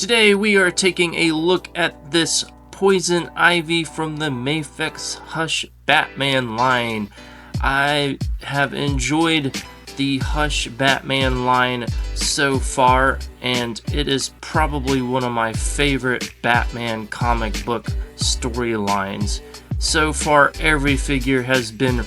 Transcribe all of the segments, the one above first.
Today we are taking a look at this Poison Ivy from the Mafex Hush Batman line. I have enjoyed the Hush Batman line so far, and it is probably one of my favorite Batman comic book storylines. So far, every figure has been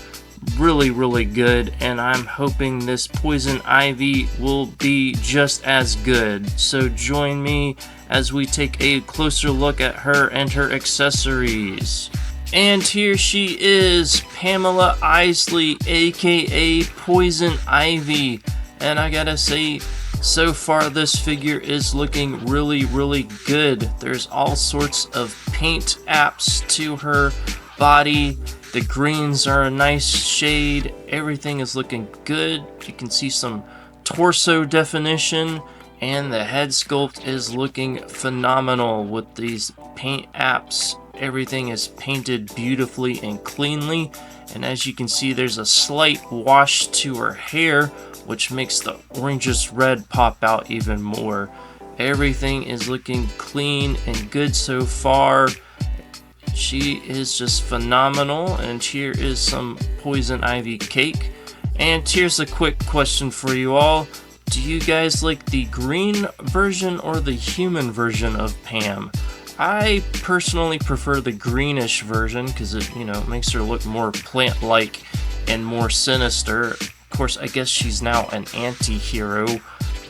really good, and I'm hoping this Poison Ivy will be just as good. So join me as we take a closer look at her and her accessories. And here she is, Pamela Isley, aka Poison Ivy. And I gotta say, so far this figure is looking really good. There's all sorts of paint apps to her body. The greens are a nice shade. Everything is looking good. You can see some torso definition, and the head sculpt is looking phenomenal with these paint apps. Everything is painted beautifully and cleanly, and as you can see, there's a slight wash to her hair, which makes the orangish red pop out even more. Everything is looking clean and good so far. She is just phenomenal, and here is some Poison Ivy cake. And here's a quick question for you all. Do you guys like the green version or the human version of Pam? I personally prefer the greenish version because it, makes her look more plant-like and more sinister. Of course, I guess she's now an anti-hero.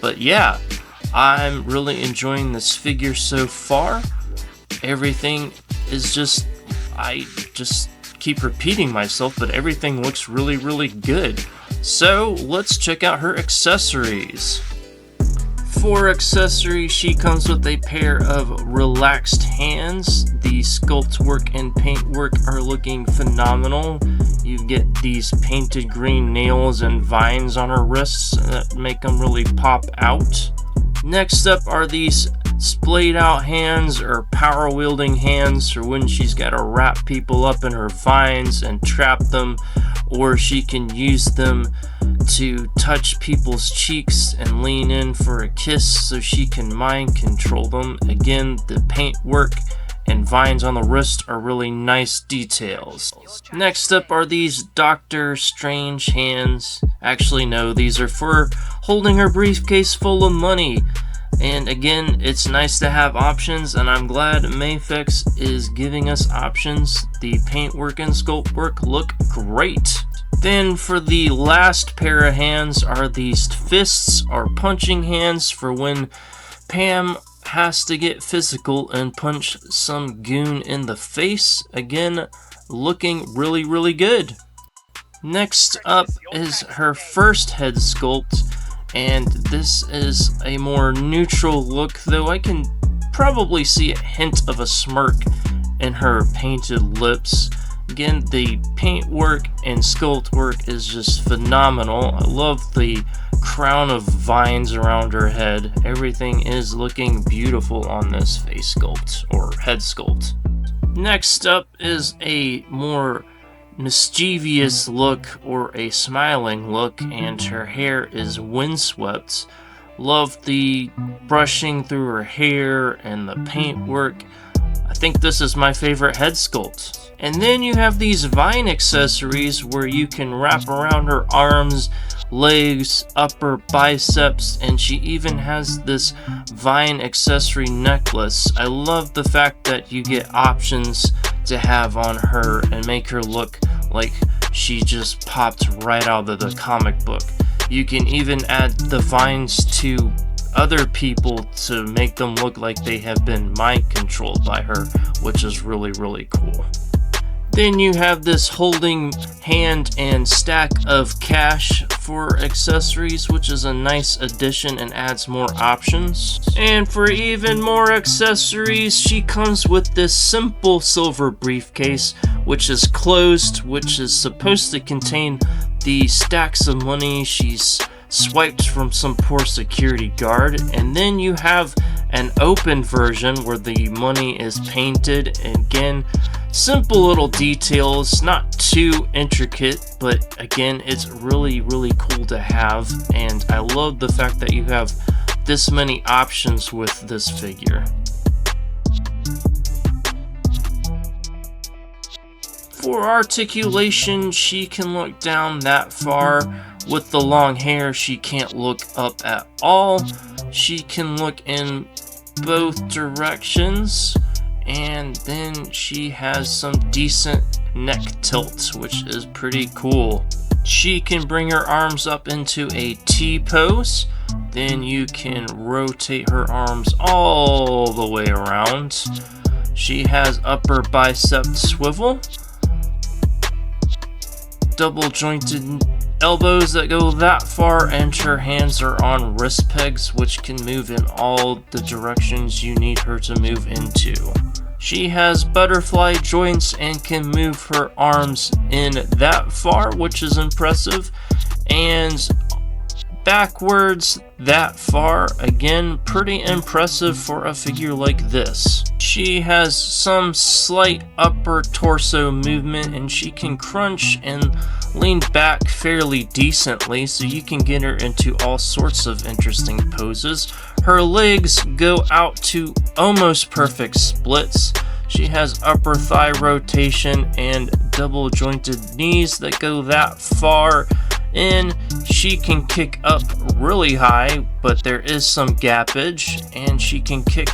But yeah, I'm really enjoying this figure so far. Everything is I just keep repeating myself, but everything looks really good. So let's check out her accessories. For accessories, she comes with a pair of relaxed hands. The sculpt work and paint work are looking phenomenal. You get these painted green nails and vines on her wrists that make them really pop out. Next up are these splayed out hands, or power wielding hands, for when she's got to wrap people up in her vines and trap them, or she can use them to touch people's cheeks and lean in for a kiss so she can mind control them. Again, the paint work and vines on the wrist are really nice details. Next up are these Doctor Strange hands. Actually, no, these are for holding her briefcase full of money. And again, it's nice to have options, and I'm glad Mafex is giving us options. The paint work and sculpt work look great. Then for the last pair of hands are these fists, or punching hands, for when Pam has to get physical and punch some goon in the face. Again, looking really good. Next up is her first head sculpt, and this is a more neutral look, though I can probably see a hint of a smirk in her painted lips. Again, the paint work and sculpt work is just phenomenal. I love the crown of vines around her head. Everything is looking beautiful on this face sculpt, or head sculpt. Next up is a more mischievous look, or a smiling look, and her hair is windswept. Love the brushing through her hair and the paint work. I think this is my favorite head sculpt. And then you have these vine accessories where you can wrap around her arms, legs, upper biceps, and she even has this vine accessory necklace. I love the fact that you get options to have on her and make her look like she just popped right out of the comic book. You can even add the vines to other people to make them look like they have been mind controlled by her, which is really cool. Then you have this holding hand and stack of cash for accessories, which is a nice addition and adds more options. And for even more accessories, she comes with this simple silver briefcase, which is closed, which is supposed to contain the stacks of money she's swiped from some poor security guard. And then you have an open version where the money is painted. And again, simple little details, not too intricate, but again, it's really cool to have. And I love the fact that you have this many options with this figure. For articulation, she can look down that far. With the long hair, she can't look up at all. She can look in both directions, and then she has some decent neck tilt, which is pretty cool. She can bring her arms up into a T pose. Then you can rotate her arms all the way around. She has upper bicep swivel, double jointed elbows that go that far, and her hands are on wrist pegs, which can move in all the directions you need her to move into. She has butterfly joints and can move her arms in that far, which is impressive, and backwards that far. Again, pretty impressive for a figure like this. She has some slight upper torso movement, and she can crunch and lean back fairly decently, so you can get her into all sorts of interesting poses. Her legs go out to almost perfect splits. She has upper thigh rotation and double jointed knees that go that far in. She can kick up really high, but there is some gappage, and she can kick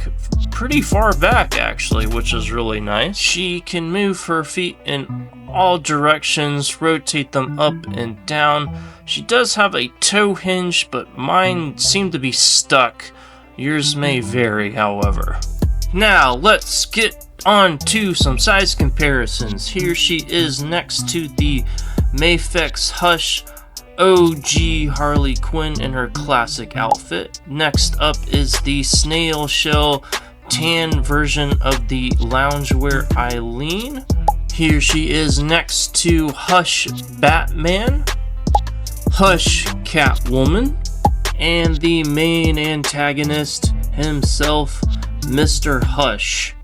pretty far back actually, which is really nice. She can move her feet in all directions, rotate them up and down. She does have a toe hinge, but mine seem to be stuck. Yours may vary, however. Now let's get on to some size comparisons. Here she is next to the Mafex Hush OG Harley Quinn in her classic outfit. Next up is the snail shell tan version of the loungewear Eileen. Here she is next to Hush Batman, Hush Catwoman, and the main antagonist himself, Mr. Hush.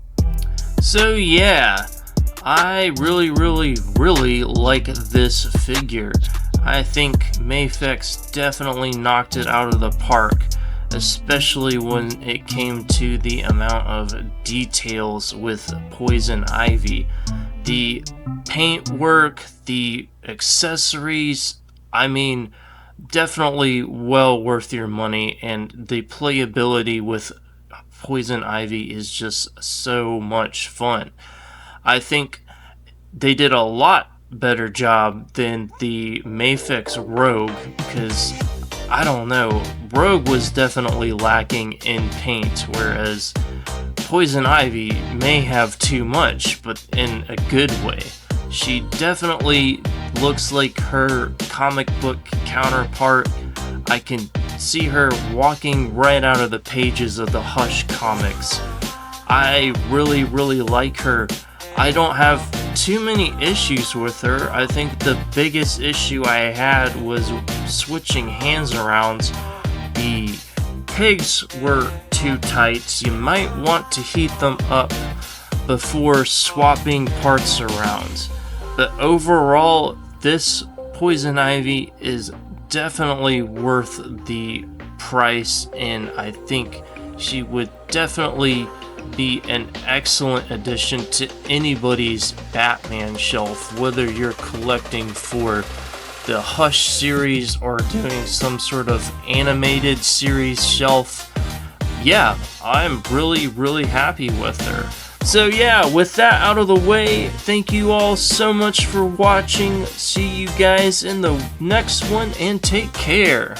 So yeah, I really like this figure. I think Mafex definitely knocked it out of the park, especially when it came to the amount of details with Poison Ivy. The paint work, the accessories, I mean, definitely well worth your money, and the playability with Poison Ivy is just so much fun. I think they did a lot better job than the Mafex Rogue, because I don't know, Rogue was definitely lacking in paint, whereas Poison Ivy may have too much, but in a good way. She definitely looks like her comic book counterpart. I can see her walking right out of the pages of the Hush comics. I really like her. I don't have too many issues with her. I think the biggest issue I had was switching hands around. The pegs were too tight. You might want to heat them up before swapping parts around. But overall, this Poison Ivy is definitely worth the price, and I think she would definitely be an excellent addition to anybody's Batman shelf, whether you're collecting for the Hush series or doing some sort of animated series shelf. Yeah, I'm really happy with her. So yeah, with that out of the way, thank you all so much for watching. See you guys in the next one, and take care.